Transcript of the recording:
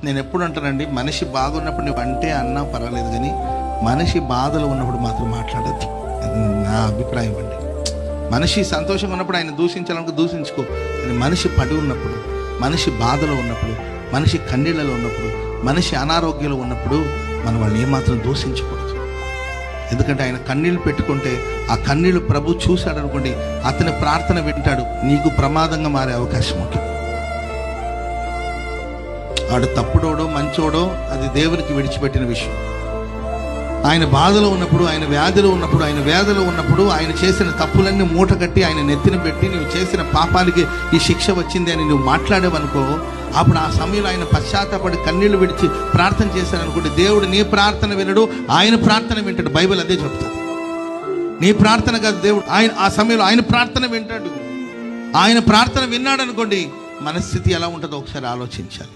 నేను ఎప్పుడు అంటానండి, మనిషి బాగున్నప్పుడు నువ్వు అంటే అన్నా పర్వాలేదు, కానీ మనిషి బాధలో ఉన్నప్పుడు మాత్రం మాట్లాడద్దు. అది నా అభిప్రాయం అండి. మనిషి సంతోషంగా ఉన్నప్పుడు ఆయన దూషించాలనుకో దూషించుకో, కానీ మనిషి పడి ఉన్నప్పుడు, మనిషి బాధలో ఉన్నప్పుడు, మనిషి కన్నీళ్ళలో ఉన్నప్పుడు, మనిషి అనారోగ్యంలో ఉన్నప్పుడు మనం వాళ్ళని ఏమాత్రం దూషించకూడదు. ఎందుకంటే ఆయన కన్నీళ్ళు పెట్టుకుంటే ఆ కన్నీళ్ళు ప్రభు చూశాడు అనుకోండి, అతని ప్రార్థన వింటాడు, నీకు ప్రమాదంగా మారే అవకాశం ఉంటుంది. ఆడు తప్పుడోడో మంచోడో అది దేవునికి విడిచిపెట్టిన విషయం. ఆయన బాధలో ఉన్నప్పుడు, ఆయన వ్యాధిలో ఉన్నప్పుడు, ఆయన వేదలో ఉన్నప్పుడు ఆయన చేసిన తప్పులన్నీ మూట కట్టి ఆయన నెత్తిన పెట్టి నువ్వు చేసిన పాపాలకి ఈ శిక్ష వచ్చింది అని నువ్వు మాట్లాడేవనుకో, అప్పుడు ఆ సమయంలో ఆయన పశ్చాత్తాపడి కన్నీళ్లు విడిచి ప్రార్థన చేశారనుకోండి, దేవుడు నీ ప్రార్థన వినడు, ఆయన ప్రార్థన వింటాడు. బైబిల్ అదే చెప్తుంది. నీ ప్రార్థన కాదు, దేవుడు ఆయన ఆ సమయంలో ఆయన ప్రార్థన వింటాడు. ఆయన ప్రార్థన విన్నాడు అనుకోండి, మనస్థితి ఎలా ఉంటుందో ఒకసారి ఆలోచించాలి.